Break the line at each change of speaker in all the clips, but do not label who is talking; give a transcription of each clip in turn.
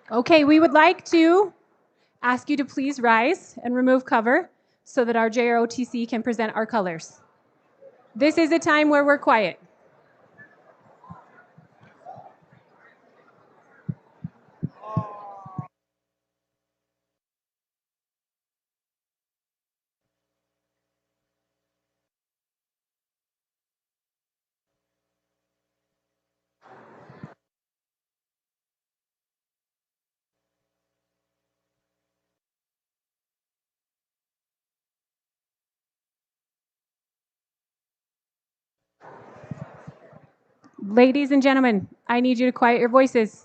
Okay, we would like to ask you to please rise and remove cover so that our JROTC can present our colors. This is a time where we're quiet. Ladies and gentlemen, I need you to quiet your voices.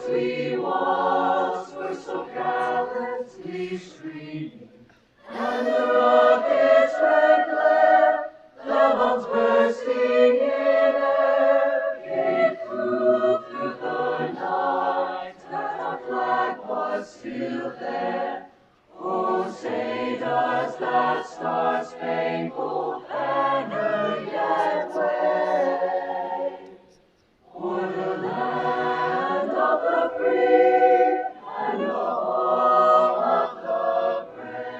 We walls were so gallantly streaming, and the rocket's red glare, the bombs bursting in air, gave proof through the night that our flag was still there. Oh, say does that star-spangled banner yet wave o'er the land of the free and the home of the brave?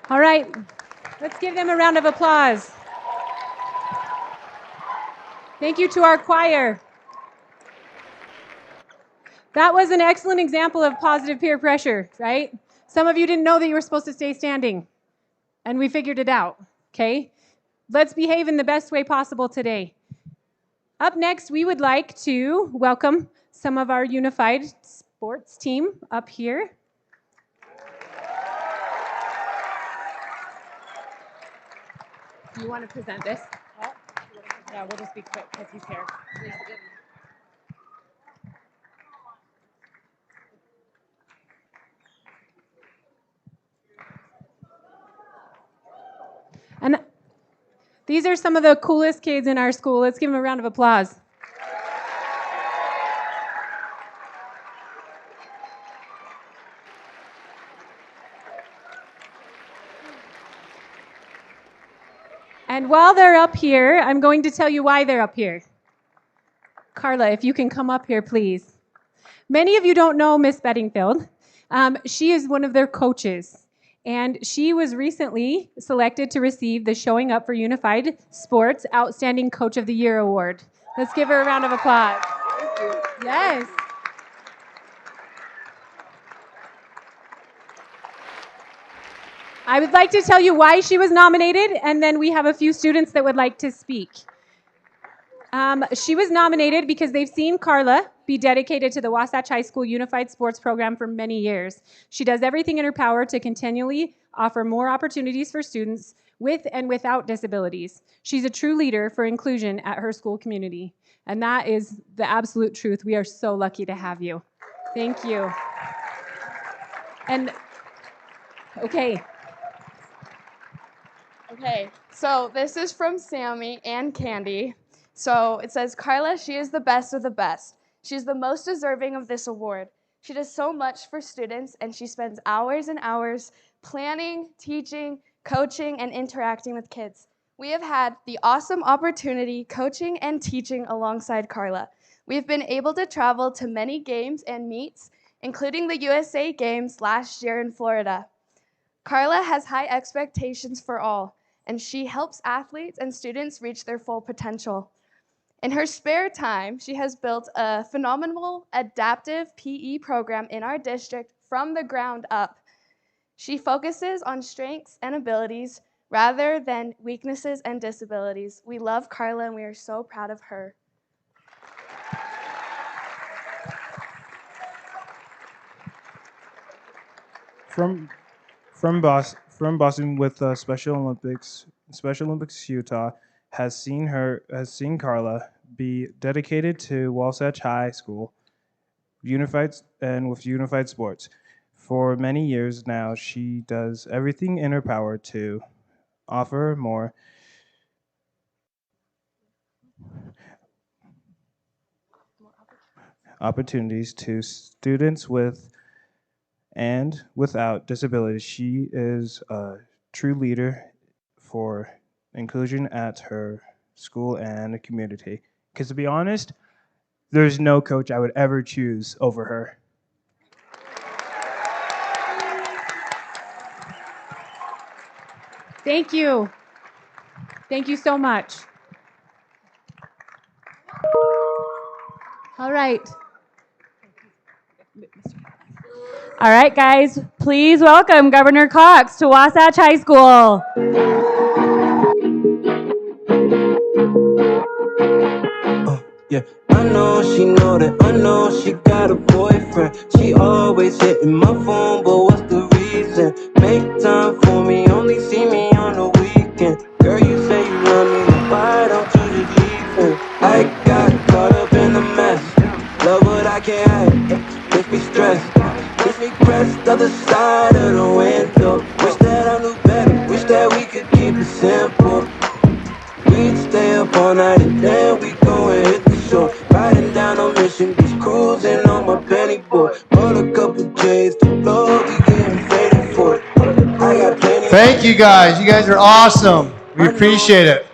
All right, let's give them a round of applause. Thank you to our choir. That was an excellent example of positive peer pressure, right? Some of you didn't know that you were supposed to stay standing, and we figured it out, okay? Let's behave in the best way possible today. Up next, we would like to welcome some of our unified sports team up here. You want to present this?
Yeah, we'll just be quick because he's here.
And these are some of the coolest kids in our school. Let's give them a round of applause. And while they're up here, I'm going to tell you why they're up here. Carla, if you can come up here, please. Many of you don't know Miss Bedingfield. She is one of their coaches, and she was recently selected to receive the Showing Up for Unified Sports Outstanding Coach of the Year Award. Let's give her a round of applause. Yes. I would like to tell you why she was nominated, and then we have a few students that would like to speak. She was nominated because they've seen Carla be dedicated to the Wasatch High School Unified Sports Program for many years. She does everything in her power to continually offer more opportunities for students with and without disabilities. She's a true leader for inclusion at her school community. And that is the absolute truth. We are so lucky to have you. Thank you. And, okay.
Okay, so this is from Sammy and Candy. So it says, Carla, she is the best of the best. She's the most deserving of this award. She does so much for students, and she spends hours and hours planning, teaching, coaching, and interacting with kids. We have had the awesome opportunity coaching and teaching alongside Carla. We've been able to travel to many games and meets, including the USA Games last year in Florida. Carla has high expectations for all, and she helps athletes and students reach their full potential. In her spare time, she has built a phenomenal adaptive PE program in our district from the ground up. She focuses on strengths and abilities rather than weaknesses and disabilities. We love Carla, and we are so proud of her.
From Boston with Special Olympics Utah has seen Carla be dedicated to Wasatch High School with unified sports. For many years now, she does everything in her power to offer more opportunities to students with and without disabilities. She is a true leader for inclusion at her school and community. Because to be honest, there's no coach I would ever choose over her.
Thank you. Thank you so much. All right.
All right, guys, please welcome Governor Cox to Wasatch High School.
Yeah, I know she know that, I know she got a boyfriend. She always hitting my phone, but what's the reason? Make time for me, only see me on the weekend. Girl, you say you love me, then why don't you just leave him? I got caught up in the mess, love what I can't hide, makes me stressed, makes me press the other side of the window. Wish that I knew better, wish that we could keep it simple. We'd stay up all night and then we go and hit the shore. Riding down on Mission Beach, cruising on my penny board. Roll a couple J's to blow, we getting faded for it. I got plenty.
Thank you guys. You guys are awesome. We appreciate it.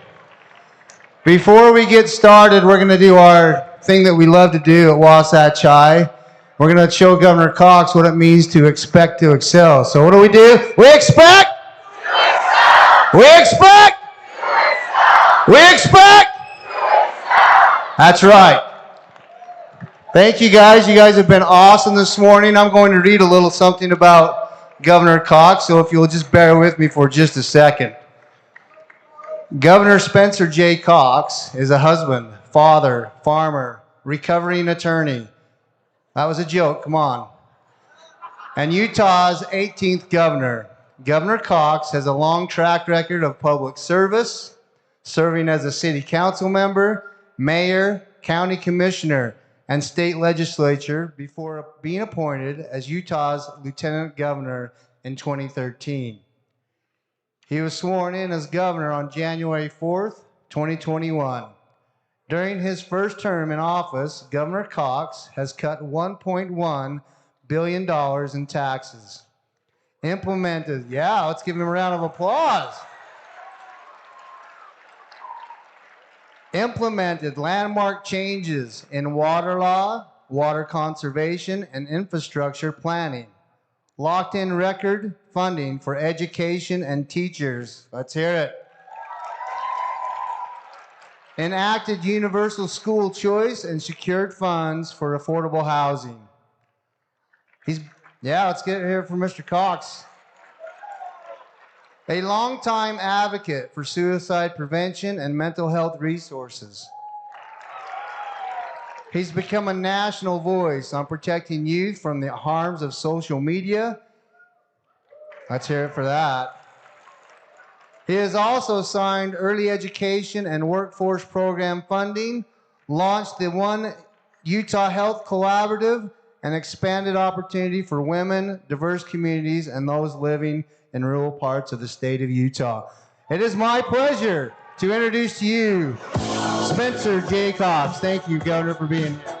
Before we get started, we're going to do our thing that we love to do at Wasatch High. We're going to show Governor Cox what it means to expect to excel. So what do? We expect. We expect. We expect. That's right. Thank you guys. You guys have been awesome this morning. I'm going to read a little something about Governor Cox, so if you'll just bear with me for just a second. Governor Spencer J. Cox is a husband, father, farmer, recovering attorney. That was a joke, come on. And Utah's 18th governor. Governor Cox has a long track record of public service, serving as a city council member, mayor, county commissioner, and state legislature before being appointed as Utah's lieutenant governor in 2013. He was sworn in as governor on January 4th, 2021. During his first term in office, Governor Cox has cut $1.1 billion in taxes. Implemented, yeah, let's give him a round of applause. Implemented landmark changes in water law, water conservation, and infrastructure planning. Locked in record funding for education and teachers. Let's hear it. Enacted universal school choice and secured funds for affordable housing. Let's get it here from Mr. Cox. A longtime advocate for suicide prevention and mental health resources. He's become a national voice on protecting youth from the harms of social media. Let's hear it for that. He has also signed early education and workforce program funding, launched the One Utah Health Collaborative, and expanded opportunity for women, diverse communities, and those living in rural parts of the state of Utah. It is my pleasure to introduce to you Spencer Jacobs. Thank you, Governor, for being here.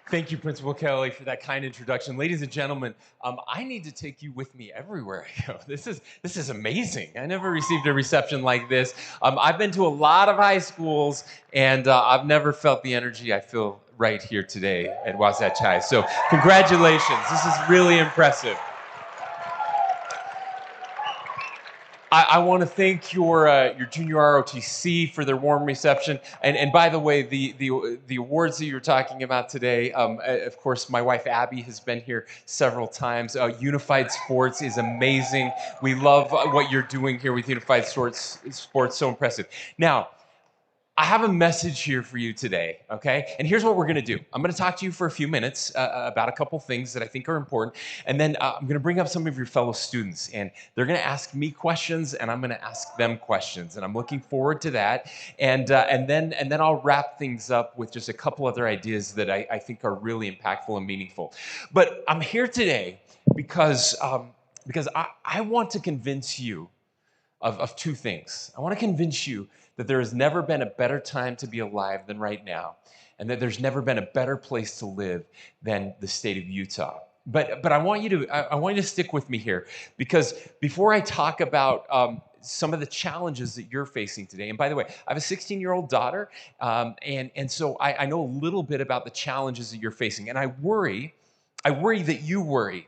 Thank you, Principal Kelly, for that kind introduction. Ladies and gentlemen, I need to take you with me everywhere I go. This is amazing. I never received a reception like this. I've been to a lot of high schools, and I've never felt the energy I feel right here today at Wasatch High. So congratulations. This is really impressive. I want to thank your junior ROTC for their warm reception. And by the way, the awards that you're talking about today, of course, my wife Abby has been here several times. Unified Sports is amazing. We love what you're doing here with Unified Sports, so impressive. Now, I have a message here for you today, okay? And here's what we're gonna do. I'm gonna talk to you for a few minutes about a couple things that I think are important, and then I'm gonna bring up some of your fellow students, and they're gonna ask me questions, and I'm gonna ask them questions, and I'm looking forward to that. And then I'll wrap things up with just a couple other ideas that I think are really impactful and meaningful. But I'm here today because I want to convince you of two things. I want to convince you that there has never been a better time to be alive than right now, and that there's never been a better place to live than the state of Utah. But I want you to stick with me here, because before I talk about some of the challenges that you're facing today, and by the way, I have a 16-year-old daughter, and so I know a little bit about the challenges that you're facing, and I worry that you worry,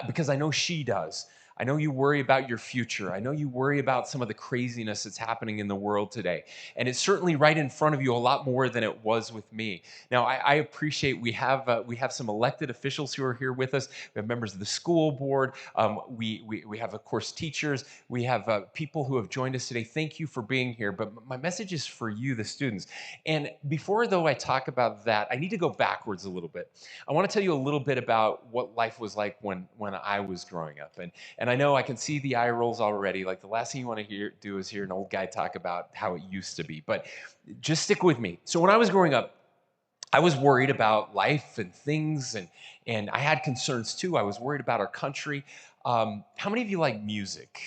because I know she does. I know you worry about your future. I know you worry about some of the craziness that's happening in the world today. And it's certainly right in front of you a lot more than it was with me. Now, I appreciate we have some elected officials who are here with us. We have members of the school board. We have, of course, teachers. We have people who have joined us today. Thank you for being here. But my message is for you, the students. And before, though, I talk about that, I need to go backwards a little bit. I want to tell you a little bit about what life was like when I was growing up. And I know I can see the eye rolls already. Like, the last thing you want to do is hear an old guy talk about how it used to be. But just stick with me. So when I was growing up, I was worried about life and things, and I had concerns too. I was worried about our country. How many of you like music?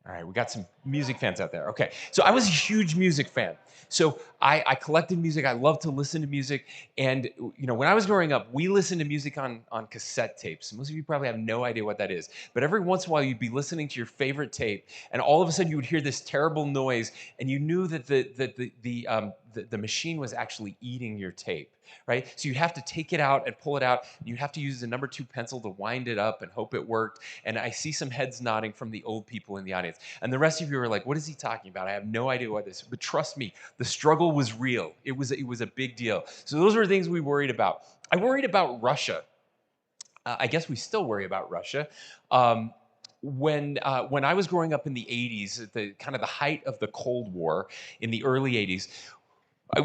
All right, we got some music fans out there. Okay, so I was a huge music fan. So I collected music. I loved to listen to music. And when I was growing up, we listened to music on cassette tapes. Most of you probably have no idea what that is. But every once in a while, you'd be listening to your favorite tape, and all of a sudden, you would hear this terrible noise, and you knew that the machine was actually eating your tape, right? So you'd have to take it out and pull it out. You'd have to use the number 2 pencil to wind it up and hope it worked. And I see some heads nodding from the old people in the audience. And the rest of you are like, what is he talking about? I have no idea what this is. But trust me, the struggle was real. It was a big deal. So those were things we worried about. I worried about Russia. I guess we still worry about Russia. When I was growing up in the 80s, at the kind of the height of the Cold War in the early 80s,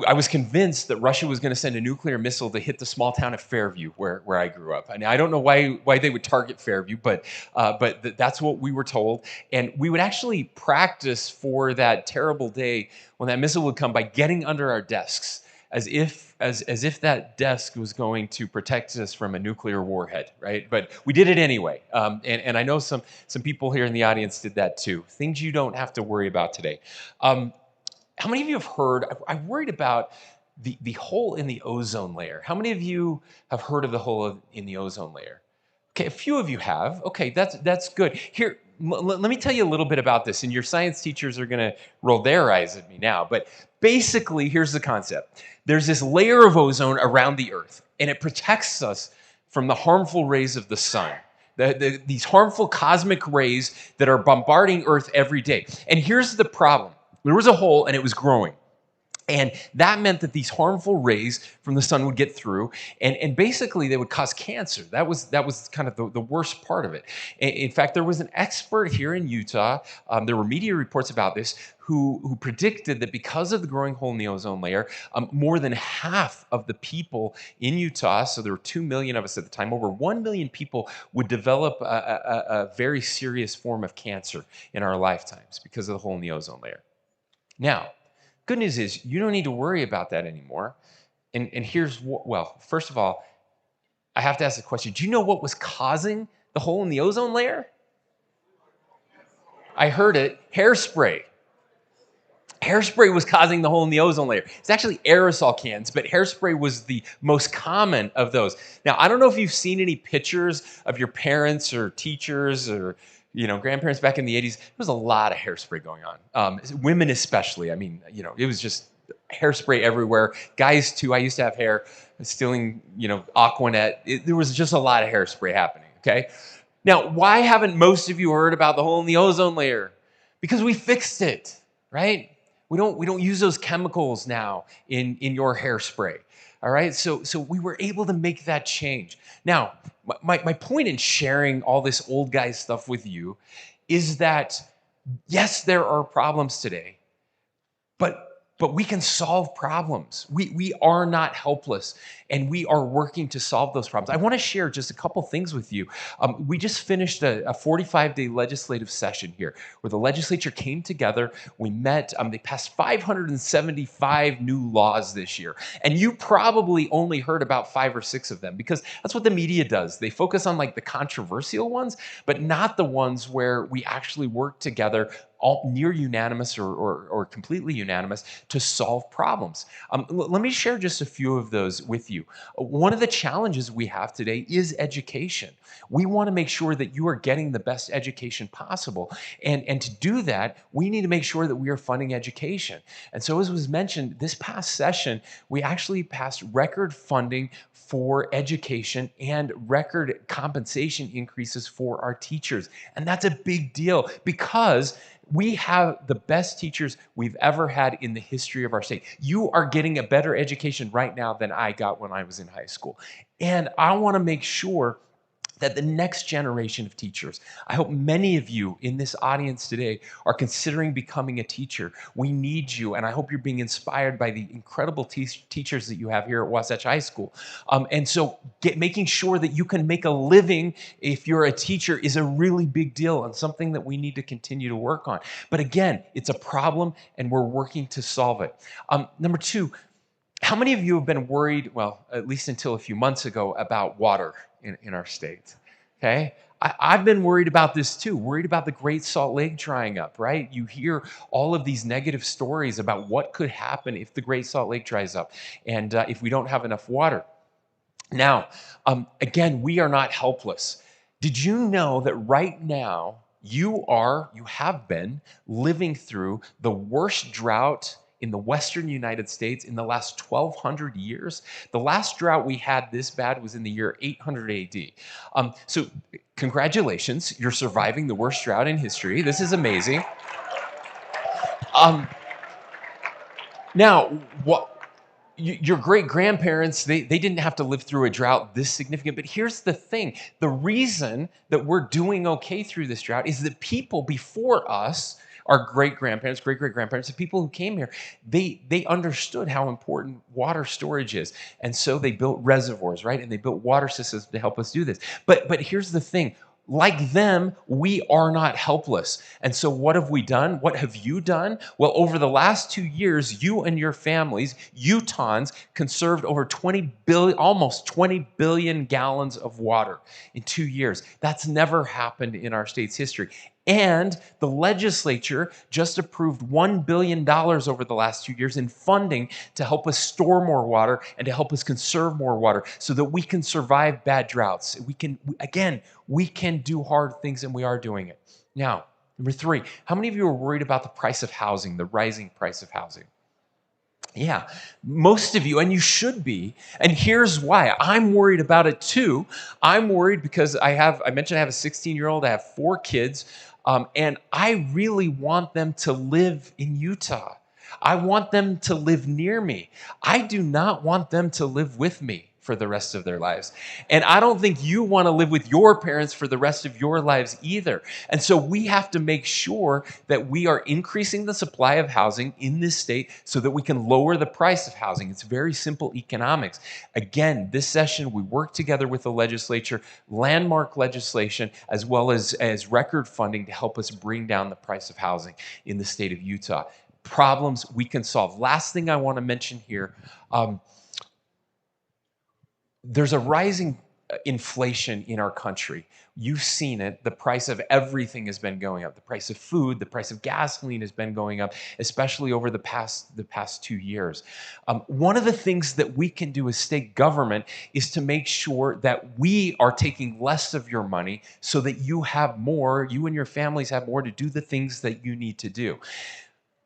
I was convinced that Russia was going to send a nuclear missile to hit the small town of Fairview, where I grew up. And I don't know why they would target Fairview, but that's what we were told. And we would actually practice for that terrible day when that missile would come by getting under our desks, as if that desk was going to protect us from a nuclear warhead, right? But we did it anyway. And I know some people here in the audience did that too. Things you don't have to worry about today. How many of you have heard, I worried about the hole in the ozone layer. How many of you have heard of the hole in the ozone layer? Okay, a few of you have. Okay, that's good. Here, let me tell you a little bit about this, and your science teachers are gonna roll their eyes at me now, but basically, here's the concept. There's this layer of ozone around the Earth, and it protects us from the harmful rays of the sun. These harmful cosmic rays that are bombarding Earth every day. And here's the problem. There was a hole, and it was growing. And that meant that these harmful rays from the sun would get through, and basically they would cause cancer. That was kind of the worst part of it. In fact, there was an expert here in Utah, there were media reports about this, who predicted that because of the growing hole in the ozone layer, more than half of the people in Utah, so there were 2 million of us at the time, over 1 million people would develop a very serious form of cancer in our lifetimes because of the hole in the ozone layer. Now, good news is you don't need to worry about that anymore. And here's what, well, first of all, I have to ask the question, do you know what was causing the hole in the ozone layer? I heard it, hairspray. Hairspray was causing the hole in the ozone layer. It's actually aerosol cans, but hairspray was the most common of those. Now, I don't know if you've seen any pictures of your parents or teachers or grandparents back in the 80s. There was a lot of hairspray going on. Women especially. I mean, it was just hairspray everywhere. Guys too. I used to have hair, stealing, Aquanet. There was just a lot of hairspray happening, okay? Now, why haven't most of you heard about the hole in the ozone layer? Because we fixed it, right? We don't use those chemicals now in your hairspray. All right, so we were able to make that change. Now, my point in sharing all this old guy stuff with you is that, yes, there are problems today, but we can solve problems. We are not helpless, and we are working to solve those problems. I want to share just a couple things with you. We just finished a 45-day legislative session here where the legislature came together. We met. They passed 575 new laws this year, and you probably only heard about 5 or 6 of them because that's what the media does. They focus on like the controversial ones, but not the ones where we actually work together all near unanimous or completely unanimous to solve problems. Let me share just a few of those with you. One of the challenges we have today is education. We want to make sure that you are getting the best education possible. And to do that, we need to make sure that we are funding education. And so as was mentioned, this past session, we actually passed record funding for education and record compensation increases for our teachers. And that's a big deal because we have the best teachers we've ever had in the history of our state. You are getting a better education right now than I got when I was in high school. And I want to make sure that the next generation of teachers, I hope many of you in this audience today are considering becoming a teacher. We need you, and I hope you're being inspired by the incredible teachers that you have here at Wasatch High School. And so making sure that you can make a living if you're a teacher is a really big deal and something that we need to continue to work on. But again, it's a problem, and we're working to solve it. Number 2, how many of you have been worried, well, at least until a few months ago, about water in our state? Okay? I've been worried about this too, worried about the Great Salt Lake drying up, right? You hear all of these negative stories about what could happen if the Great Salt Lake dries up and if we don't have enough water. Now, again, we are not helpless. Did you know that right now you have been living through the worst drought in the Western United States in the last 1,200 years? The last drought we had this bad was in the year 800 AD. So congratulations, you're surviving the worst drought in history. This is amazing. Now, your great-grandparents, they didn't have to live through a drought this significant, but here's the thing. The reason that we're doing okay through this drought is that people before us, our great-grandparents, great-great-grandparents, the people who came here, they understood how important water storage is. And so they built reservoirs, right? And they built water systems to help us do this. But here's the thing. Like them, we are not helpless. And so what have we done? What have you done? Well, over the last 2 years, you and your families, Utahns, conserved over almost 20 billion gallons of water in 2 years. That's never happened in our state's history. And the legislature just approved $1 billion over the last 2 years in funding to help us store more water and to help us conserve more water so that we can survive bad droughts. We can do hard things, and we are doing it. Now, number 3, how many of you are worried about the price of housing, the rising price of housing? Yeah, most of you, and you should be. And here's why. I'm worried about it too. I'm worried because I mentioned I have a 16-year-old, I have 4 kids, and I really want them to live in Utah. I want them to live near me. I do not want them to live with me for the rest of their lives. And I don't think you want to live with your parents for the rest of your lives either. And so we have to make sure that we are increasing the supply of housing in this state so that we can lower the price of housing. It's very simple economics. Again, this session, we worked together with the legislature, landmark legislation, as well as record funding to help us bring down the price of housing in the state of Utah. Problems we can solve. Last thing I want to mention here, there's a rising inflation in our country. You've seen it. The price of everything has been going up. The price of food, the price of gasoline has been going up, especially over the past 2 years. One of the things that we can do as state government is to make sure that we are taking less of your money so that you have more, you and your families have more to do the things that you need to do.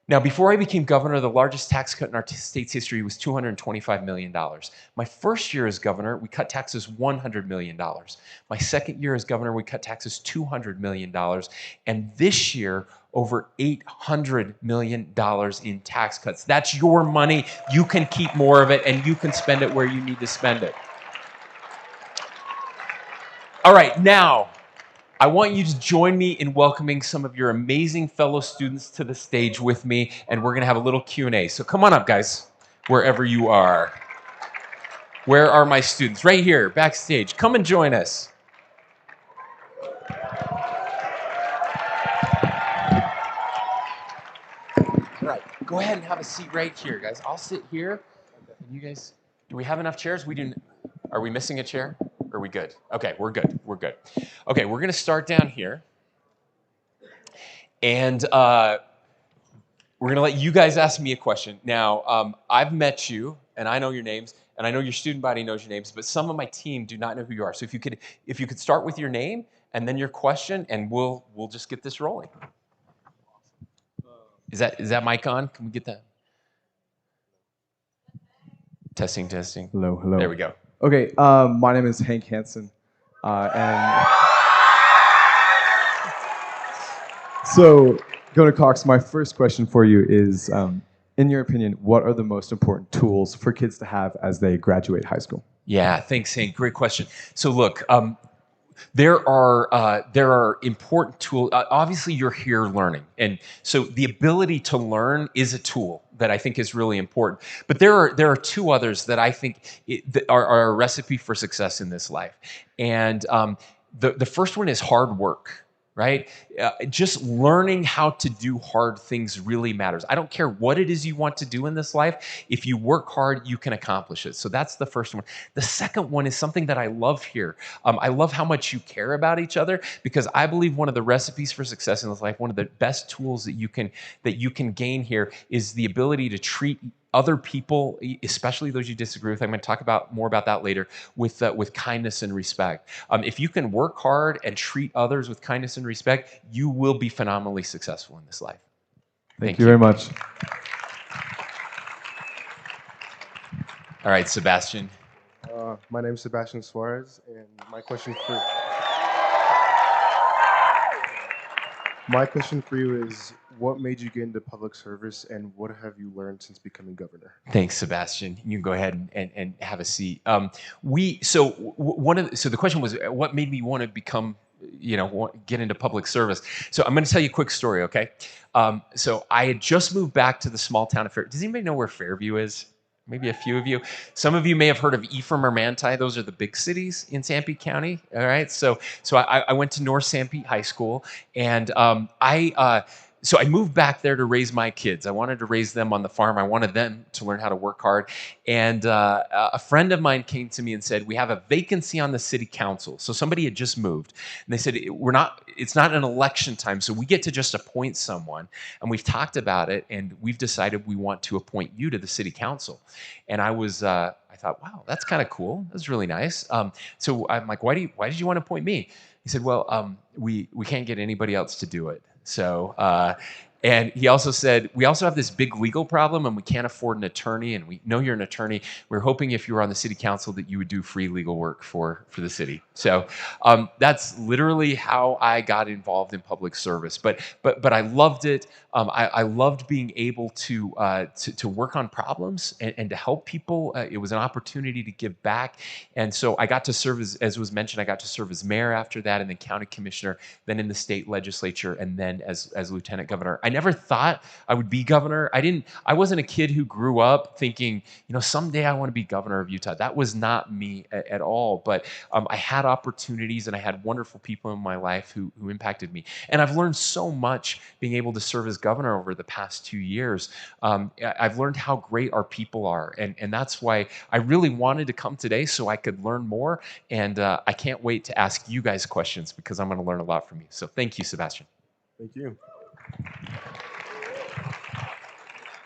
Now, before I became governor, the largest tax cut in our state's history was $225 million. My first year as governor, we cut taxes $100 million. My second year as governor, we cut taxes $200 million. And this year, over $800 million in tax cuts. That's your money. You can keep more of it, and you can spend it where you need to spend it. All right, now, I want you to join me in welcoming some of your amazing fellow students to the stage with me, and we're going to have a little Q&A. So come on up, guys, wherever you are. Where are my students? Right here, backstage. Come and join us. All right, go ahead and have a seat right here, guys. I'll sit here. And you guys, do we have enough chairs? Are we missing a chair? Or are we good? Okay, we're good. We're good. Okay, we're going to start down here. And we're going to let you guys ask me a question. Now, I've met you, and I know your names, and I know your student body knows your names, but some of my team do not know who you are. So if you could start with your name and then your question, and we'll just get this rolling. Is that mic on? Can we get that? Testing.
Hello.
There we go.
Okay, my name is Hank Hansen, and so Governor Cox, my first question for you is, in your opinion, what are the most important tools for kids to have as they graduate high school?
Yeah, thanks, Hank. Great question. So look, there are important tools. Obviously, you're here learning, and so the ability to learn is a tool that I think is really important. But there are two others that I think are a recipe for success in this life, and the first one is hard work. Right? Just learning how to do hard things really matters. I don't care what it is you want to do in this life. If you work hard, you can accomplish it. So that's the first one. The second one is something that I love here. I love how much you care about each other, because I believe one of the recipes for success in this life, one of the best tools that you can gain here, is the ability to treat other people, especially those you disagree with, I'm going to talk more about that later, with kindness and respect. If you can work hard and treat others with kindness and respect, you will be phenomenally successful in this life.
Thank you very much.
All right, Sebastian.
My name is Sebastian Suarez, and my question for you is, what made you get into public service, and what have you learned since becoming governor?
Thanks, Sebastian. You can go ahead and have a seat. So the question was, what made me want to get into public service? So I'm going to tell you a quick story, okay? So I had just moved back to the small town of Fairview. Does anybody know where Fairview is? Maybe a few of you. Some of you may have heard of Ephraim or Manti. Those are the big cities in Sanpete County. All right. So I went to North Sanpete High School, and so I moved back there to raise my kids. I wanted to raise them on the farm. I wanted them to learn how to work hard. And a friend of mine came to me and said, we have a vacancy on the city council. So somebody had just moved. And they said, it's not an election time, so we get to just appoint someone. And we've talked about it, and we've decided we want to appoint you to the city council. And I thought, wow, that's kind of cool. That's really nice. So I'm like, why did you want to appoint me? He said, well, we can't get anybody else to do it. So, And he also said, we also have this big legal problem and we can't afford an attorney. And we know you're an attorney. We're hoping if you were on the city council that you would do free legal work for the city. So that's literally how I got involved in public service. But I loved it. I loved being able to work on problems and to help people. It was an opportunity to give back. And so I got to serve as was mentioned, I got to serve as mayor after that, and then county commissioner, then in the state legislature, and then as lieutenant governor. I never thought I would be governor. I wasn't a kid who grew up thinking, someday I want to be governor of Utah. That was not me at all. But I had opportunities and I had wonderful people in my life who impacted me. And I've learned so much being able to serve as governor over the past 2 years. I've learned how great our people are. And that's why I really wanted to come today so I could learn more. And I can't wait to ask you guys questions because I'm going to learn a lot from you. So thank you, Sebastian.
Thank you.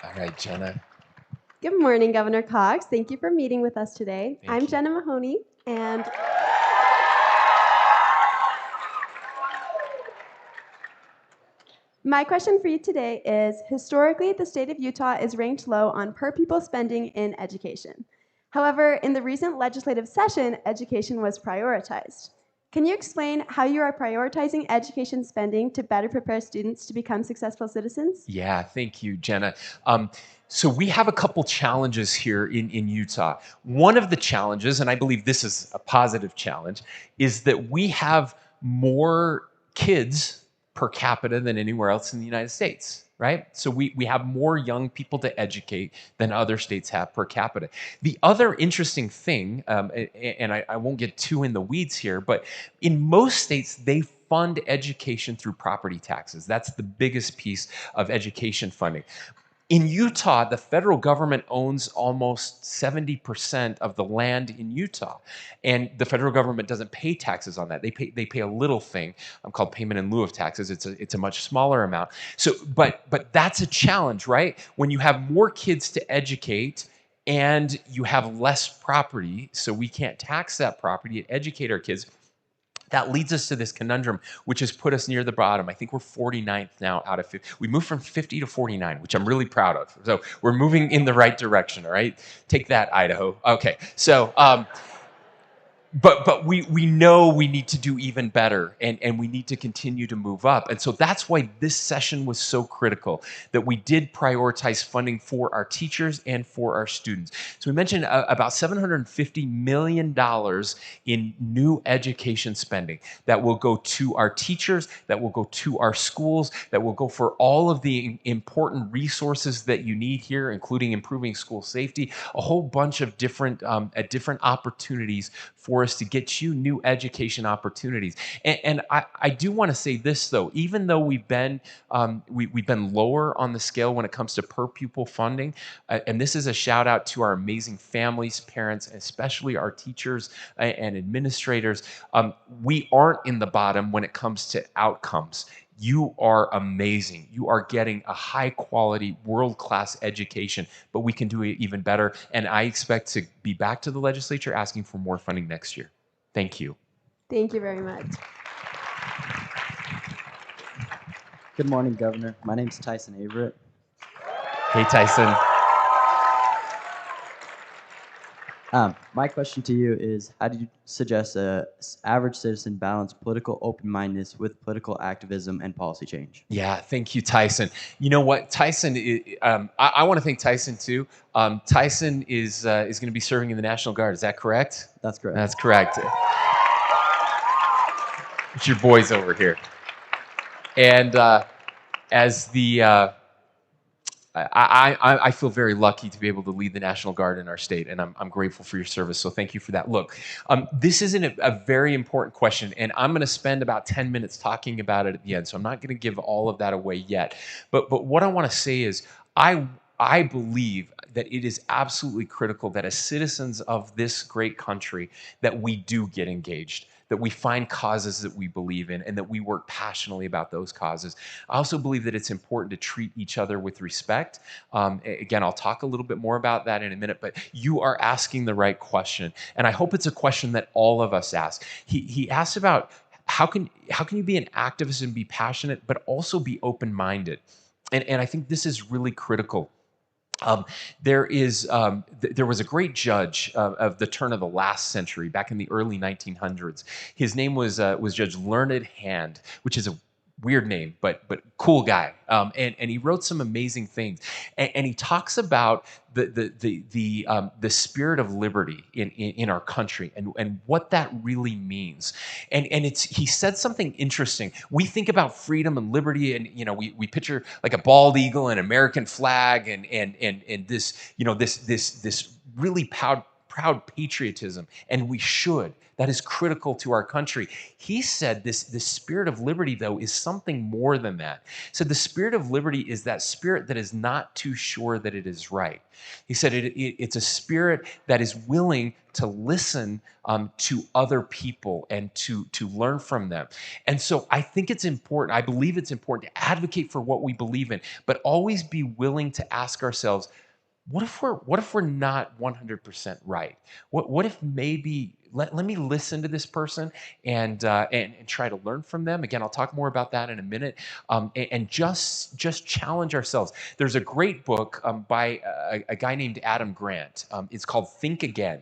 All right, Jenna.
Good morning, Governor Cox. Thank you for meeting with us today. I'm Jenna Mahoney, and my question for you today is, historically, the state of Utah is ranked low on per pupil spending in education. However, in the recent legislative session, education was prioritized. Can you explain how you are prioritizing education spending to better prepare students to become successful citizens?
Yeah, thank you, Jenna. So we have a couple challenges here in Utah. One of the challenges, and I believe this is a positive challenge, is that we have more kids per capita than anywhere else in the United States, right? So we have more young people to educate than other states have per capita. The other interesting thing, and I won't get too in the weeds here, but in most states, they fund education through property taxes. That's the biggest piece of education funding. In Utah, the federal government owns almost 70% of the land in Utah, and the federal government doesn't pay taxes on that. They pay a little thing called payment in lieu of taxes. It's a much smaller amount. So, but that's a challenge, right? When you have more kids to educate and you have less property, so we can't tax that property and educate our kids. That leads us to this conundrum, which has put us near the bottom. I think we're 49th now out of 50. We moved from 50 to 49, which I'm really proud of. So we're moving in the right direction, all right? Take that, Idaho. Okay, so but we know we need to do even better, and we need to continue to move up. And so that's why this session was so critical, that we did prioritize funding for our teachers and for our students. So we mentioned about $750 million in new education spending that will go to our teachers, that will go to our schools, that will go for all of the important resources that you need here, including improving school safety, a whole bunch of different opportunities for us to get you new education opportunities. And I do want to say this, though, even though we've been lower on the scale when it comes to per pupil funding, and this is a shout out to our amazing families, parents, and especially our teachers and administrators, we aren't in the bottom when it comes to outcomes. You are amazing. You are getting a high quality, world-class education, but we can do it even better. And I expect to be back to the legislature asking for more funding next year. Thank you.
Thank you very much.
Good morning, Governor. My name's Tyson Averett.
Hey, Tyson.
My question to you is, how do you suggest an average citizen balance political open-mindedness with political activism and policy change?
Yeah, thank you, Tyson. You know what, Tyson, I want to thank Tyson, too. Tyson is going to be serving in the National Guard. Is that correct?
That's correct.
That's correct. It's your boys over here. And as the... I feel very lucky to be able to lead the National Guard in our state, and I'm grateful for your service, so thank you for that. Look, this is a very important question, and I'm going to spend about 10 minutes talking about it at the end, so I'm not going to give all of that away yet. But what I want to say is I believe that it is absolutely critical that as citizens of this great country that we do get engaged, that we find causes that we believe in, and that we work passionately about those causes. I also believe that it's important to treat each other with respect. Again, I'll talk a little bit more about that in a minute, but you are asking the right question. And I hope it's a question that all of us ask. He asked about how can you be an activist and be passionate, but also be open-minded? And I think this is really critical. There was a great judge of the turn of the last century, back in the early 1900s. His name was Judge Learned Hand, which is a weird name, but cool guy. And he wrote some amazing things. And he talks about the spirit of liberty in our country and what that really means. And he said something interesting. We think about freedom and liberty, and we picture like a bald eagle and American flag and this this really proud patriotism, and we should. That is critical to our country. He said this spirit of liberty, though, is something more than that. He said the spirit of liberty is that spirit that is not too sure that it is right. He said it's a spirit that is willing to listen to other people and to learn from them. And so I think it's important, I believe it's important to advocate for what we believe in, but always be willing to ask ourselves, what if we're not 100% right? What if maybe let me listen to this person and try to learn from them. Again, I'll talk more about that in a minute. And just challenge ourselves. There's a great book by a guy named Adam Grant. It's called Think Again.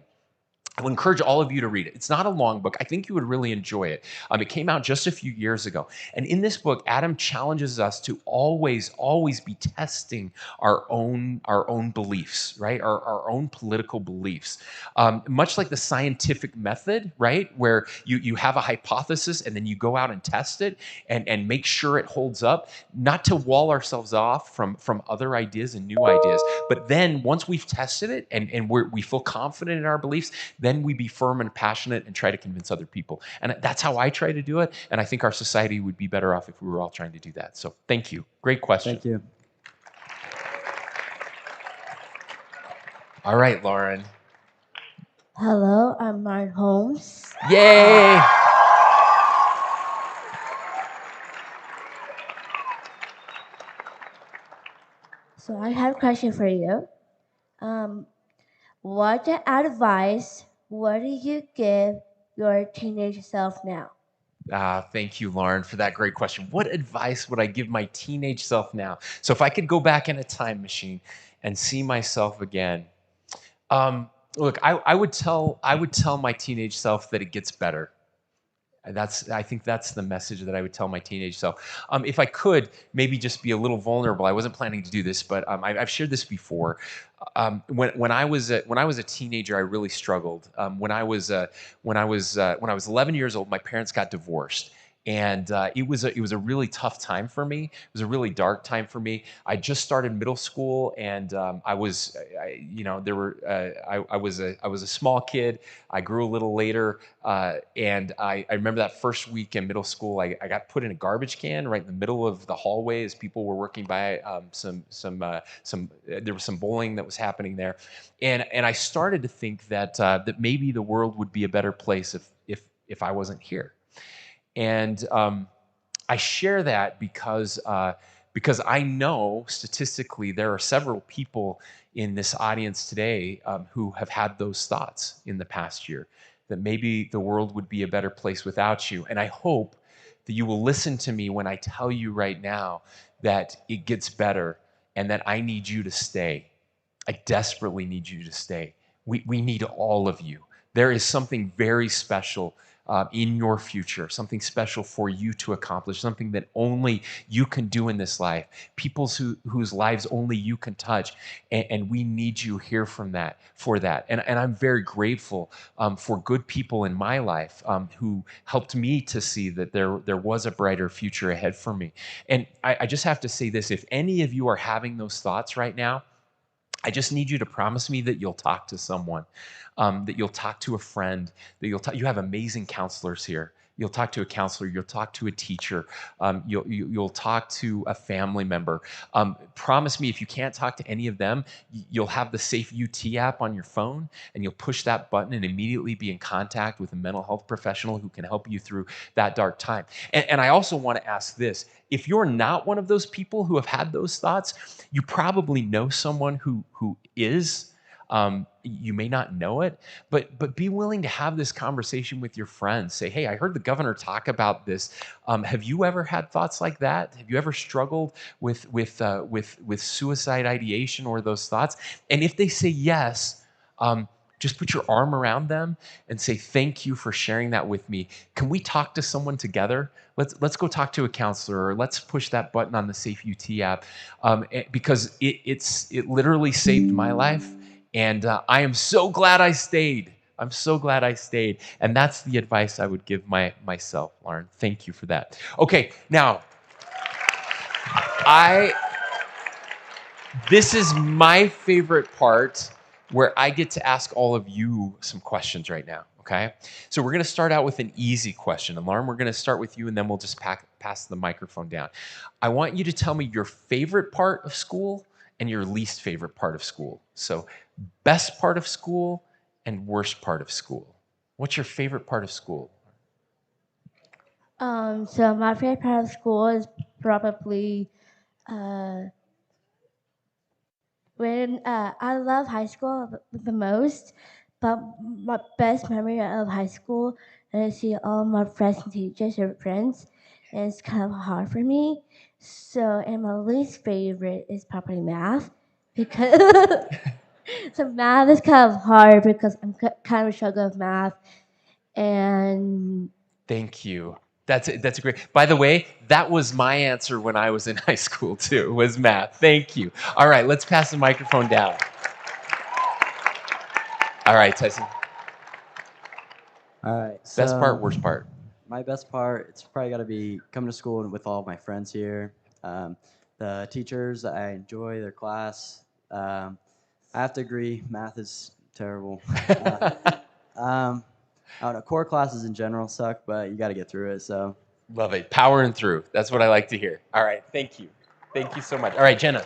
I would encourage all of you to read it. It's not a long book. I think you would really enjoy it. It came out just a few years ago. And in this book, Adam challenges us to always be testing our own beliefs, right? Our own political beliefs. Much like the scientific method, right? Where you have a hypothesis and then you go out and test it and make sure it holds up, not to wall ourselves off from other ideas and new ideas. But then once we've tested it and we feel confident in our beliefs, then we be firm and passionate and try to convince other people. And that's how I try to do it. And I think our society would be better off if we were all trying to do that. So thank you. Great question.
Thank you.
All right, Lauren.
Hello, I'm Lauren Holmes.
Yay!
So I have a question for you. What advice would you give your teenage self now?
Thank you, Lauren, for that great question. What advice would I give my teenage self now? So if I could go back in a time machine and see myself again, look, I would tell my teenage self that it gets better. I think that's the message that I would tell my teenage self. If I could, maybe just be a little vulnerable. I wasn't planning to do this, but I've shared this before. When I was a teenager, I really struggled. When I was 11 years old, my parents got divorced. And it was a really tough time for me. It was a really dark time for me. I just started middle school, and I was a small kid. I grew a little later, and I remember that first week in middle school. I got put in a garbage can right in the middle of the hallway as people were working by. There was some bullying that was happening there, and I started to think that maybe the world would be a better place if I wasn't here. And I share that because I know statistically there are several people in this audience today who have had those thoughts in the past year, that maybe the world would be a better place without you. And I hope that you will listen to me when I tell you right now that it gets better and that I need you to stay. I desperately need you to stay. We need all of you. There is something very special in your future, something special for you to accomplish, something that only you can do in this life, people whose lives only you can touch, and we need you here for that. And I'm very grateful for good people in my life who helped me to see that there was a brighter future ahead for me. And I just have to say this, if any of you are having those thoughts right now, I just need you to promise me that you'll talk to someone, that you'll talk to a friend, that you have amazing counselors here. You'll talk to a counselor, you'll talk to a teacher, you'll talk to a family member. Promise me if you can't talk to any of them, you'll have the Safe UT app on your phone and you'll push that button and immediately be in contact with a mental health professional who can help you through that dark time. And I also want to ask this, if you're not one of those people who have had those thoughts, you probably know someone who is. You may not know it, but be willing to have this conversation with your friends. Say, hey, I heard the governor talk about this. Have you ever had thoughts like that? Have you ever struggled with suicide ideation or those thoughts? And if they say yes, just put your arm around them and say, thank you for sharing that with me. Can we talk to someone together? Let's go talk to a counselor, or let's push that button on the Safe UT app, because it literally saved my life. And I am so glad I stayed. I'm so glad I stayed. And that's the advice I would give myself, Lauren. Thank you for that. Okay, now, this is my favorite part, where I get to ask all of you some questions right now, okay? So we're gonna start out with an easy question. And Lauren, we're gonna start with you, and then we'll just pass the microphone down. I want you to tell me your favorite part of school and your least favorite part of school. So best part of school and worst part of school. What's your favorite part of school?
So my favorite part of school is probably uh, when I love high school the most, but my best memory of high school is I see all my friends and teachers or friends, and it's kind of hard for me. So, and my least favorite is probably math, because so math is kind of hard because I'm kind of a struggle with math, and
Thank you. That's a great. By the way, that was my answer when I was in high school too. Was math. Thank you. All right, let's pass the microphone down. All right, Tyson.
All right.
Best
So
part, worst part.
my best part, it's probably got to be coming to school and with all of my friends here. The teachers, I enjoy their class. I have to agree, math is terrible. I don't know, core classes in general suck, but you got to get through it. So
Love it. Powering through. That's what I like to hear. All right, thank you. Thank you so much. All right, Jenna.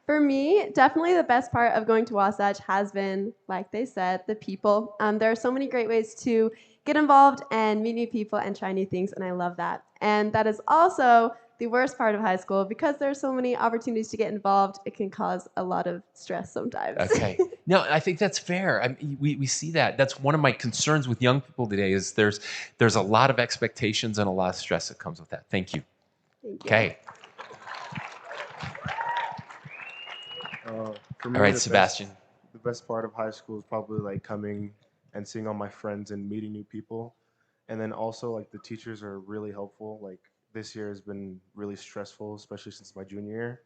For me, definitely the best part of going to Wasatch has been, like they said, the people. There are so many great ways to get involved and meet new people and try new things, and I love that. And that is also the worst part of high school, because there are so many opportunities to get involved. It can cause a lot of stress sometimes.
Okay. No, I think that's fair. We see that. That's one of my concerns with young people today is there's a lot of expectations and a lot of stress that comes with that. Thank you.
Thank you.
Okay.
For me,
All right, Sebastian.
The best part of high school is probably like coming and seeing all my friends and meeting new people. And then also like the teachers are really helpful. Like this year has been really stressful, especially since my junior year.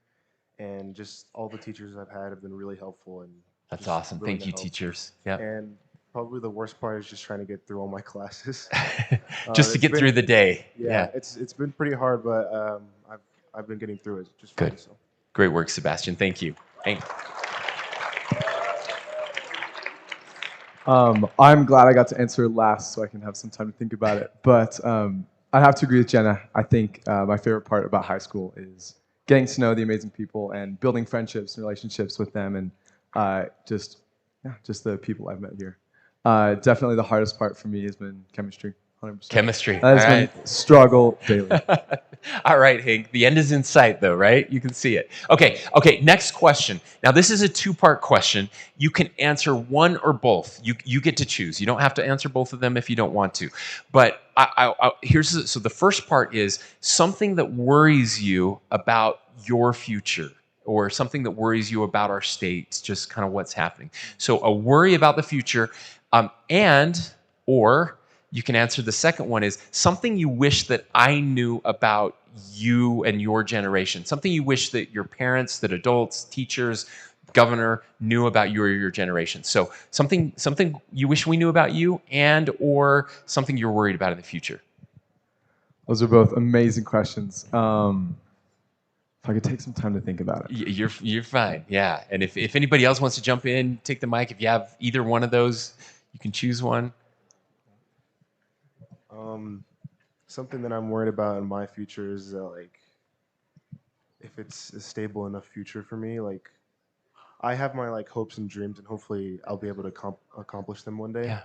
And just all the teachers I've had have been really helpful and
That's
just
awesome.
willing
Thank
to
you,
help.
teachers. Yeah.
And probably the worst part is just trying to get through all my classes.
Just to get through the day.
Yeah, it's been pretty hard, but I've been getting through it just fine.
Good.
So.
Great work, Sebastian. Thank you. Hank.
I'm glad I got to answer last so I can have some time to think about it. But I have to agree with Jenna. I think my favorite part about high school is getting to know the amazing people and building friendships and relationships with them, and just the people I've met here. Definitely the hardest part for me has been chemistry. 100%.
Chemistry.
That has
All
been
right.
struggle daily.
All right, Hank. The end is in sight, though, right? You can see it. Okay. Next question. Now, this is a two-part question. You can answer one or both. You get to choose. You don't have to answer both of them if you don't want to. But so the first part is something that worries you about your future, or something that worries you about our state, just kind of what's happening. So a worry about the future, or you can answer the second one is something you wish that I knew about you and your generation, something you wish that your parents, that adults, teachers, governor knew about you or your generation. So something you wish we knew about you, and or something you're worried about in the future.
Those are both amazing questions. If I could take some time to think about it.
You're fine. Yeah. And if anybody else wants to jump in, take the mic. If you have either one of those, you can choose one.
Something that I'm worried about in my future is like if it's a stable enough future for me. Like I have my like hopes and dreams, and hopefully I'll be able to accomplish them one day.
Yeah.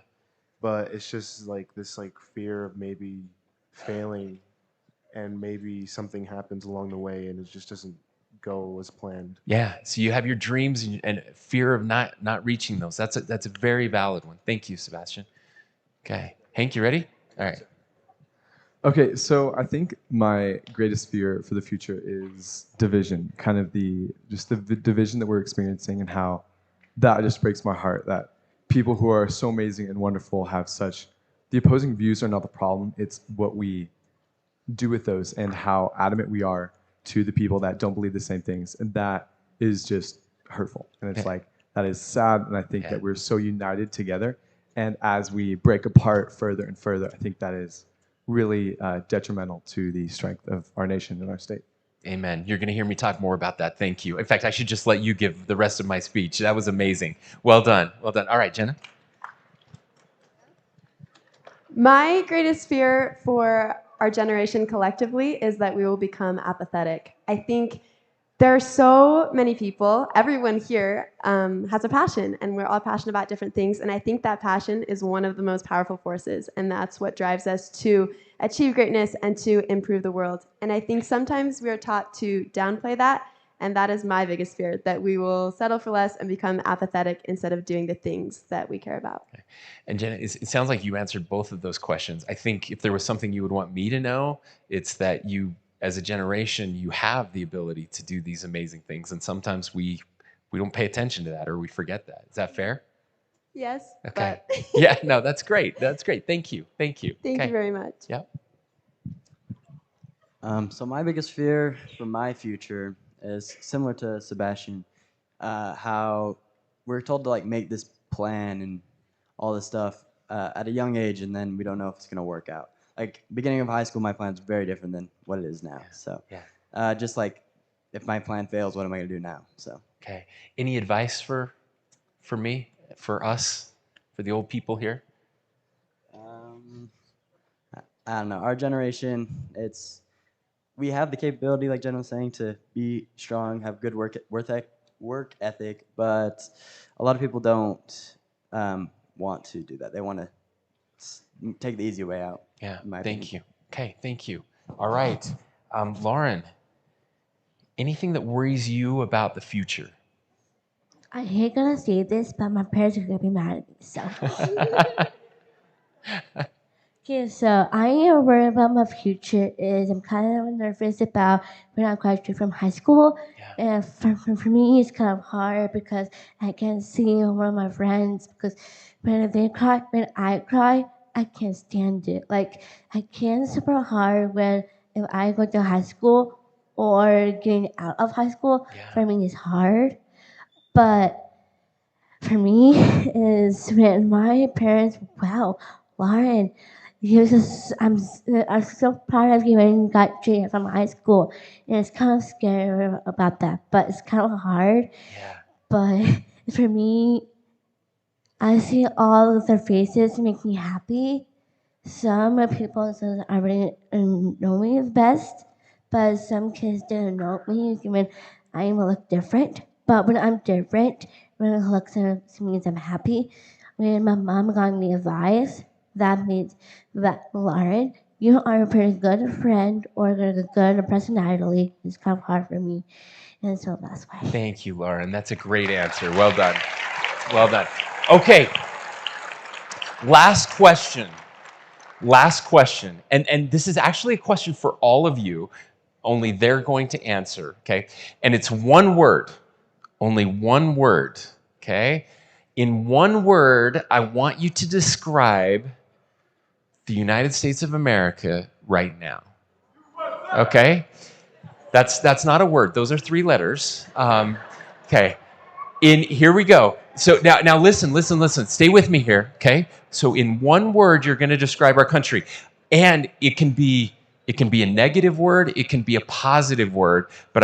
But it's just like this like fear of maybe failing, and maybe something happens along the way, and it just doesn't go as planned.
Yeah. So you have your dreams and fear of not reaching those. That's a very valid one. Thank you, Sebastian. Okay. Hank, you ready? All right.
Okay, so I think my greatest fear for the future is division, kind of the division that we're experiencing, and how that just breaks my heart that people who are so amazing and wonderful have such the opposing views are not the problem, it's what we do with those and how adamant we are to the people that don't believe the same things, and that is just hurtful, and it's
Yeah.
like that is sad, and I think
Yeah.
that we're so united together, and as we break apart further and further, I think that is really detrimental to the strength of our nation and our state.
Amen. You're going to hear me talk more about that. Thank you. In fact, I should just let you give the rest of my speech. That was amazing. Well done. Well done. All right, Jenna.
My greatest fear for our generation collectively is that we will become apathetic. I think there are so many people, everyone here has a passion, and we're all passionate about different things. And I think that passion is one of the most powerful forces, and that's what drives us to achieve greatness and to improve the world. And I think sometimes we are taught to downplay that, and that is my biggest fear, that we will settle for less and become apathetic instead of doing the things that we care about.
Okay. And Jenna, it sounds like you answered both of those questions. I think if there was something you would want me to know, it's that you, as a generation, you have the ability to do these amazing things. And sometimes we don't pay attention to that or we forget that. Is that fair?
Yes,
Okay.
but
Yeah, no, that's great. That's great. Thank you. Thank you.
Thank
Okay.
you very much.
Yep.
So my biggest fear for my future is similar to Sebastian, how we're told to like make this plan and all this stuff at a young age, and then we don't know if it's gonna work out. Like beginning of high school, my plan's very different than what it is now. So just like if my plan fails, what am I gonna do now? So
Okay. Any advice for me, for us, for the old people here?
I don't know. Our generation, we have the capability, like Jen was saying, to be strong, have good work ethic, but a lot of people don't want to do that. They want to take the easy way out.
Yeah.
in my
Thank
opinion.
you. Okay. Thank you. All right. Lauren, anything that worries you about the future?
I hate gonna say this, but my parents are gonna be mad at me. So, okay, so I am worried about my future. Is I'm kind of nervous about when I graduate from high school, and for me, it's kind of hard because I can't see one of my friends because when I cry, I can't stand it. Like I can't super hard when if I go to high school or getting out of high school. For me, it's hard, but for me is when my parents, wow, Lauren, I'm so proud of you when you got graduated from high school. And it's kind of scary about that, but it's kind of hard.
Yeah.
But for me, I see all of their faces make me happy. Some people that already know me the best, but some kids didn't know me when I look different. But when I'm different, when it looks at means I'm happy. When my mom got me advice, that means that Lauren, you are a pretty good friend or a good personality. It's kind of hard for me, and so that's why.
Thank you, Lauren. That's a great answer. Well done. Well done. Okay. Last question. Last question. And this is actually a question for all of you, only they're going to answer, okay? And it's one word. Only one word, okay? In one word, I want you to describe the United States of America right now. Okay? That's not a word. Those are 3 letters. Okay. Here we go. So now listen. Stay with me here, okay? So in one word, you're going to describe our country, and it can be a negative word, it can be a positive word, but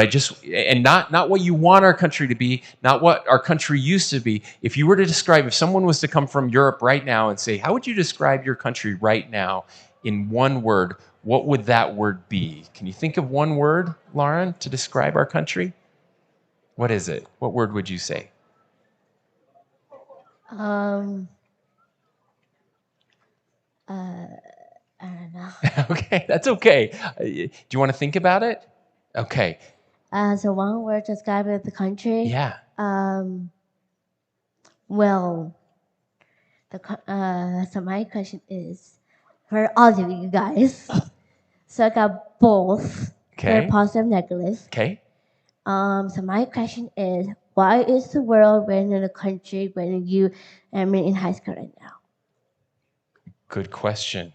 not what you want our country to be, not what our country used to be. If you were to describe, if someone was to come from Europe right now and say, how would you describe your country right now in one word? What would that word be? Can you think of one word, Lauren, to describe our country? What is it? What word would you say?
I don't know.
Okay, that's okay. Do you want to think about it? Okay.
So one word to describe the country.
Yeah.
Well, so my question is for all of you guys. So I got both. They're
Okay.
positive, negative.
Okay.
So my question is, why is the world winning the country when you are in high school right now?
Good question.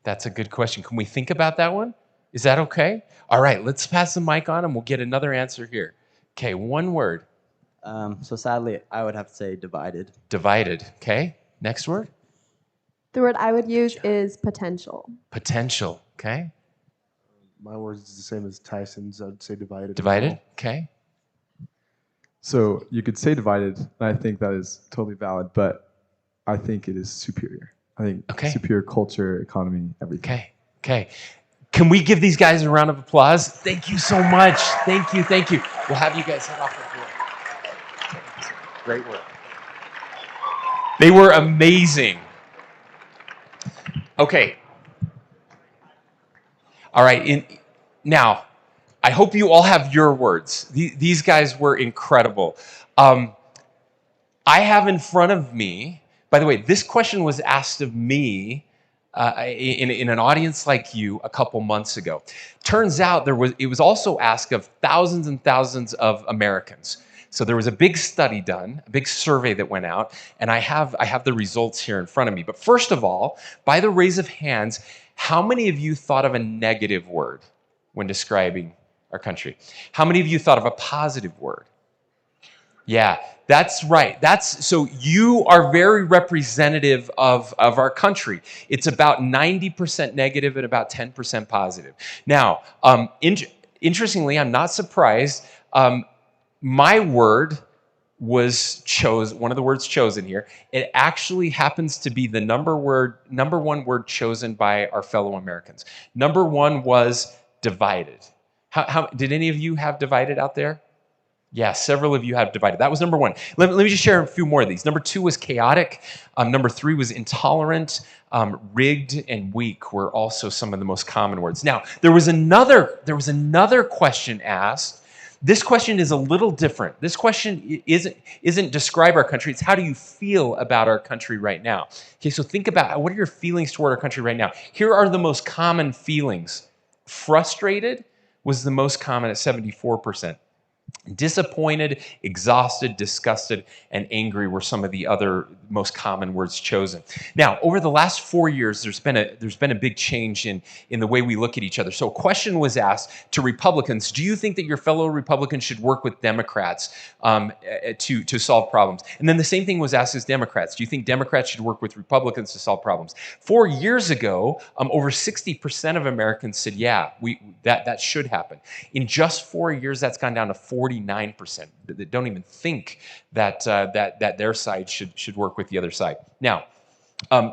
That's a good question. Can we think about that one? Is that okay? All right, let's pass the mic on and we'll get another answer here. Okay, one word.
So sadly, I would have to say divided.
Divided. Okay, next word.
The word I would use is potential.
Potential. Okay.
My word is the same as Tyson's. I'd say divided.
Divided. Okay.
So you could say divided, and I think that is totally valid, but I think it is superior. I think superior culture, economy, everything.
Okay. Okay. Can we give these guys a round of applause? Thank you so much. Thank you. Thank you. We'll have you guys head off the board. Great work. They were amazing. Okay. All right. Now, I hope you all have your words. These guys were incredible. I have in front of me, by the way, this question was asked of me in an audience like you a couple months ago. Turns out it was also asked of thousands and thousands of Americans. So there was a big study done, a big survey that went out, and I have the results here in front of me. But first of all, by the raise of hands, how many of you thought of a negative word when describing our country? How many of you thought of a positive word? Yeah, that's right. So you are very representative of our country. It's about 90% negative and about 10% positive. Now, interestingly, I'm not surprised. My word was one of the words chosen here. It actually happens to be the number one word chosen by our fellow Americans. Number one was divided. How did any of you have divided out there? Yeah, several of you have divided. That was number one. Let me just share a few more of these. Number two was chaotic. Number three was intolerant. Rigged and weak were also some of the most common words. Now, there was another question asked. This question is a little different. This question isn't describe our country. It's how do you feel about our country right now? Okay, so think about what are your feelings toward our country right now. Here are the most common feelings. Frustrated was the most common at 74%. Disappointed, exhausted, disgusted, and angry were some of the other most common words chosen. Now, over the last 4 years, there's been a big change in the way we look at each other. So a question was asked to Republicans, do you think that your fellow Republicans should work with Democrats to solve problems? And then the same thing was asked as Democrats. Do you think Democrats should work with Republicans to solve problems? 4 years ago, over 60% of Americans said, yeah, that should happen. In just 4 years, that's gone down to 49% that don't even think that their side should work with the other side. Now,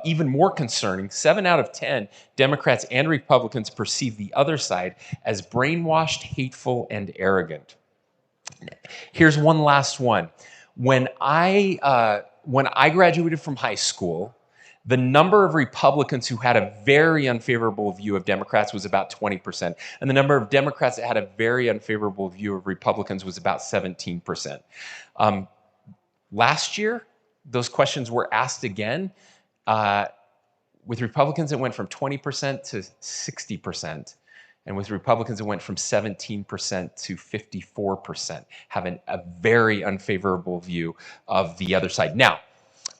even more concerning, 7 out of 10 Democrats and Republicans perceive the other side as brainwashed, hateful, and arrogant. Here's one last one. When I graduated from high school, the number of Republicans who had a very unfavorable view of Democrats was about 20%. And the number of Democrats that had a very unfavorable view of Republicans was about 17%. Last year, those questions were asked again. With Republicans, it went from 20% to 60%. And with Republicans, it went from 17% to 54%, having a very unfavorable view of the other side. Now,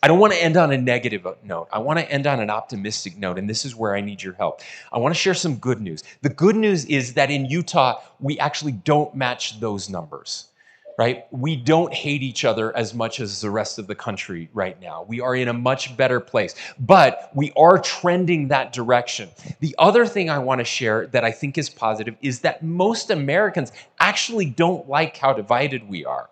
I don't want to end on a negative note. I want to end on an optimistic note, and this is where I need your help. I want to share some good news. The good news is that in Utah, we actually don't match those numbers, right? We don't hate each other as much as the rest of the country right now. We are in a much better place, but we are trending that direction. The other thing I want to share that I think is positive is that most Americans actually don't like how divided we are.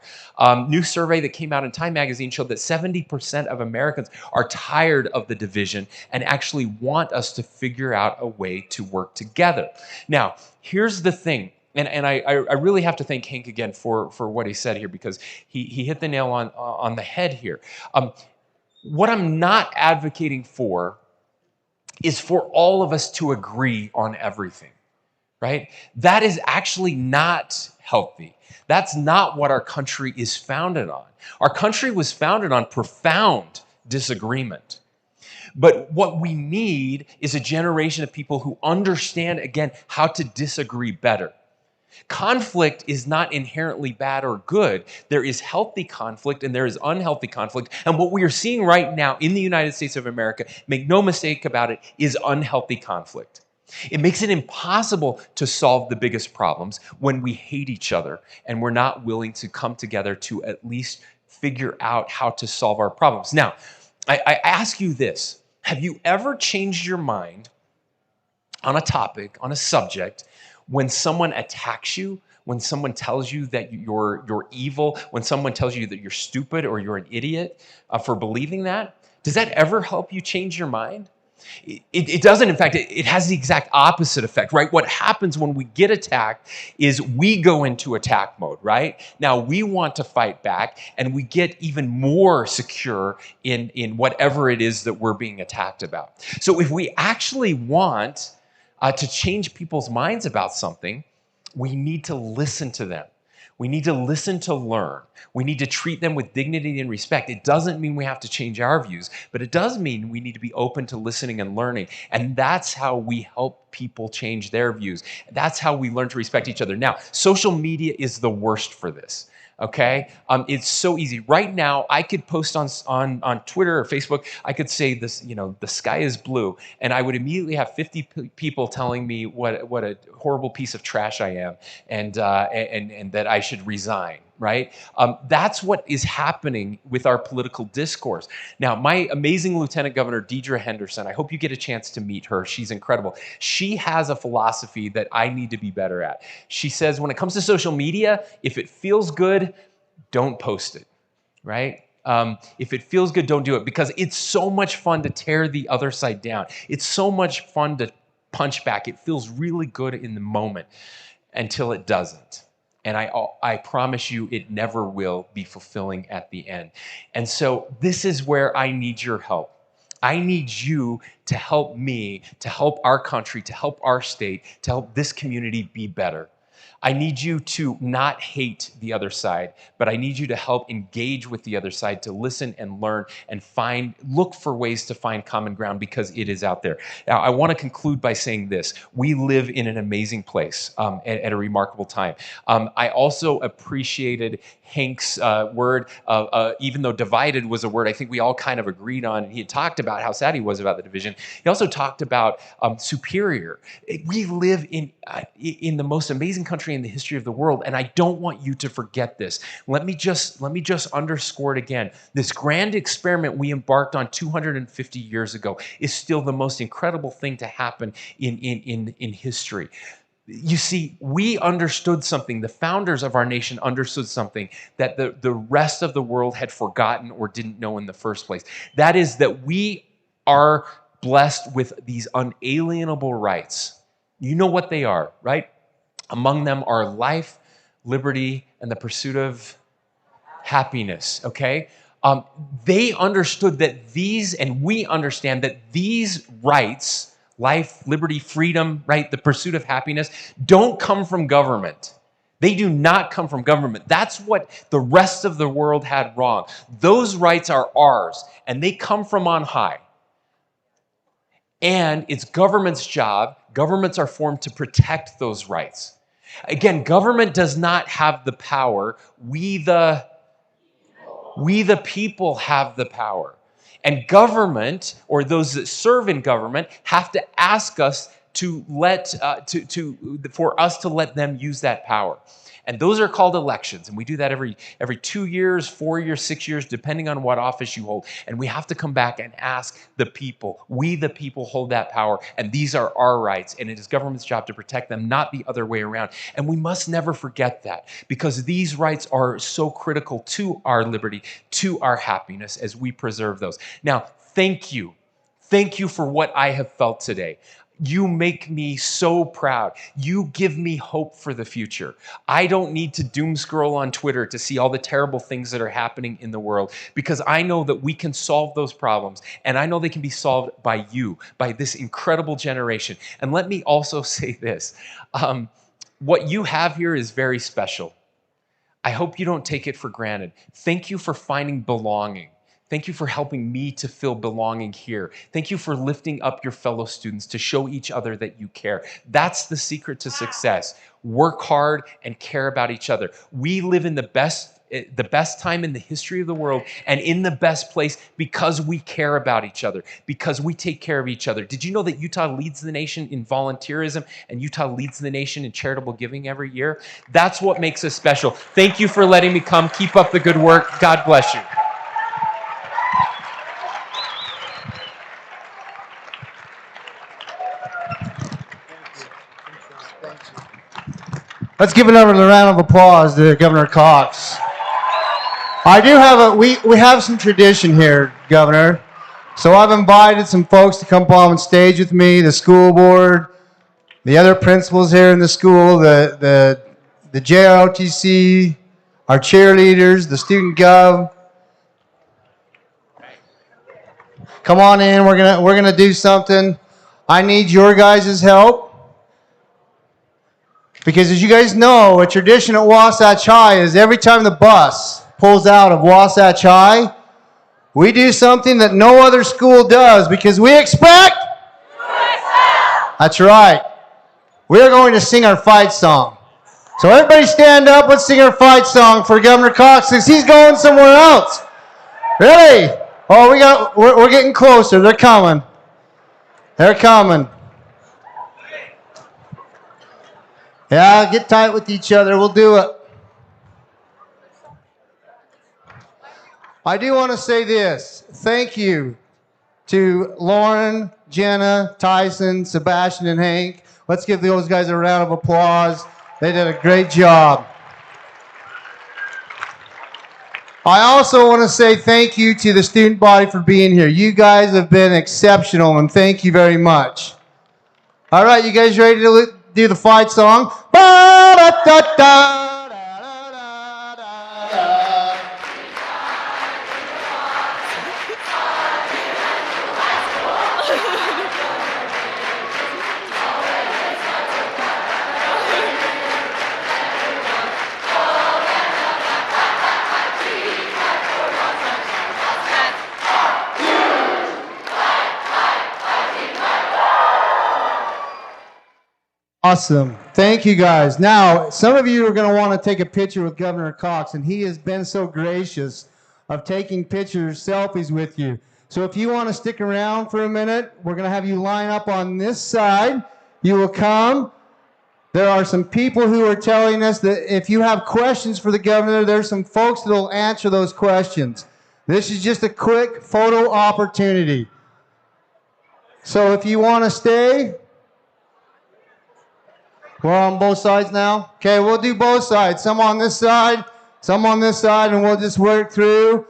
New survey that came out in Time magazine showed that 70% of Americans are tired of the division and actually want us to figure out a way to work together. Now, here's the thing. And I really have to thank Hank again for what he said here, because he hit the nail on the head here. What I'm not advocating for is for all of us to agree on everything, right? That is actually not healthy. That's not what our country is founded on. Our country was founded on profound disagreement. But what we need is a generation of people who understand, again, how to disagree better. Conflict is not inherently bad or good. There is healthy conflict and there is unhealthy conflict. And what we are seeing right now in the United States of America, make no mistake about it, is unhealthy conflict. It makes it impossible to solve the biggest problems when we hate each other and we're not willing to come together to at least figure out how to solve our problems. Now, I ask you this. Have you ever changed your mind on a topic, on a subject, when someone attacks you, when someone tells you that you're evil, when someone tells you that you're stupid or you're an idiot for believing that? Does that ever help you change your mind? It doesn't. In fact, it has the exact opposite effect, right? What happens when we get attacked is we go into attack mode, right? Now we want to fight back and we get even more secure in whatever it is that we're being attacked about. So if we actually want to change people's minds about something, we need to listen to them. We need to listen to learn. We need to treat them with dignity and respect. It doesn't mean we have to change our views, but it does mean we need to be open to listening and learning. And that's how we help people change their views. That's how we learn to respect each other. Now, social media is the worst for this. Okay, it's so easy. Right now, I could post on Twitter or Facebook. I could say this, the sky is blue, and I would immediately have 50 people telling me what a horrible piece of trash I am, and that I should resign. Right? That's what is happening with our political discourse. Now, my amazing Lieutenant Governor, Deidre Henderson, I hope you get a chance to meet her. She's incredible. She has a philosophy that I need to be better at. She says, when it comes to social media, if it feels good, don't post it, right? If it feels good, don't do it, because it's so much fun to tear the other side down. It's so much fun to punch back. It feels really good in the moment until it doesn't. And I promise you it never will be fulfilling at the end. And so this is where I need your help. I need you to help me, to help our country, to help our state, to help this community be better. I need you to not hate the other side, but I need you to help engage with the other side, to listen and learn and look for ways to find common ground, because it is out there. Now, I want to conclude by saying this. We live in an amazing place at a remarkable time. I also appreciated Hank's word, even though divided was a word I think we all kind of agreed on. He had talked about how sad he was about the division. He also talked about superior. We live in the most amazing country in the history of the world, and I don't want you to forget this. Let me just underscore it again. This grand experiment we embarked on 250 years ago is still the most incredible thing to happen in history. You see, we understood something. The founders of our nation understood something that the rest of the world had forgotten or didn't know in the first place. That is that we are blessed with these unalienable rights. You know what they are, right? Among them are life, liberty, and the pursuit of happiness, okay? They understood that these, and we understand that these rights, life, liberty, freedom, right, the pursuit of happiness, don't come from government. They do not come from government. That's what the rest of the world had wrong. Those rights are ours, and they come from on high. And it's government's job. Governments are formed to protect those rights. Again, government does not have the power. We the people have the power. And government, or those that serve in government, have to ask us for us to let them use that power. And those are called elections. And we do that every 2 years, 4 years, 6 years, depending on what office you hold. And we have to come back and ask the people. We, the people, hold that power. And these are our rights. And it is government's job to protect them, not the other way around. And we must never forget that, because these rights are so critical to our liberty, to our happiness, as we preserve those. Now, thank you. Thank you for what I have felt today. You make me so proud. You give me hope for the future. I don't need to doom scroll on Twitter to see all the terrible things that are happening in the world, because I know that we can solve those problems, and I know they can be solved by you, by this incredible generation. And let me also say this. What you have here is very special. I hope you don't take it for granted. Thank you for finding belonging. Thank you for helping me to feel belonging here. Thank you for lifting up your fellow students to show each other that you care. That's the secret to success. Work hard and care about each other. We live in the best time in the history of the world and in the best place because we care about each other, because we take care of each other. Did you know that Utah leads the nation in volunteerism and Utah leads the nation in charitable giving every year? That's what makes us special. Thank you for letting me come. Keep up the good work. God bless you.
Let's give another round of applause to Governor Cox. I do have we have some tradition here, Governor. So I've invited some folks to come on stage with me, the school board, the other principals here in the school, the JROTC, our cheerleaders, the student gov. Come on in, we're gonna do something. I need your guys' help. Because as you guys know, a tradition at Wasatch High is every time the bus pulls out of Wasatch High, we do something that no other school does because we expect. That's right. We're going to sing our fight song. So everybody stand up, let's sing our fight song for Governor Cox because he's going somewhere else. Ready? Oh, we're getting closer. They're coming. They're coming. Yeah, get tight with each other. We'll do it. I do want to say this. Thank you to Lauren, Jenna, Tyson, Sebastian, and Hank. Let's give those guys a round of applause. They did a great job. I also want to say thank you to the student body for being here. You guys have been exceptional, and thank you very much. All right, you guys ready to do the fight song? Ba-da-da-da. Awesome. Thank you, guys. Now, some of you are going to want to take a picture with Governor Cox, and he has been so gracious of taking pictures, selfies with you. So if you want to stick around for a minute, we're going to have you line up on this side. You will come. There are some people who are telling us that if you have questions for the governor, there's some folks that will answer those questions. This is just a quick photo opportunity. So if you want to stay, we're on both sides now? Okay, we'll do both sides. Some on this side, and we'll just work through.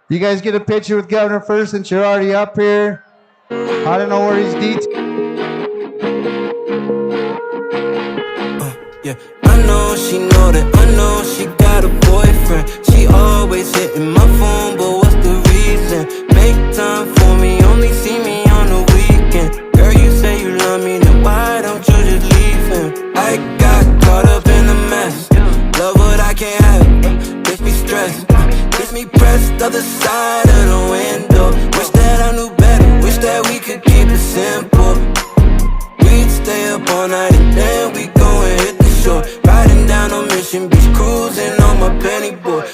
You guys get a picture with Governor first since you're already up here. I don't know where he's
Yeah, I know she know that, I know she got a boyfriend. She always hitting my phone, but what's the reason? Make time for me, only see me on the weekend. Girl, you say you love me, then why don't you just leave him? I got caught up in the mess. Love what I can't have. Gets me stressed. Gets me pressed other side of the window. Wish that I knew better. Wish that we could keep it simple. We'd stay up all night and then we go and hit the shore. Riding down on Mission Beach, cruising on my penny board.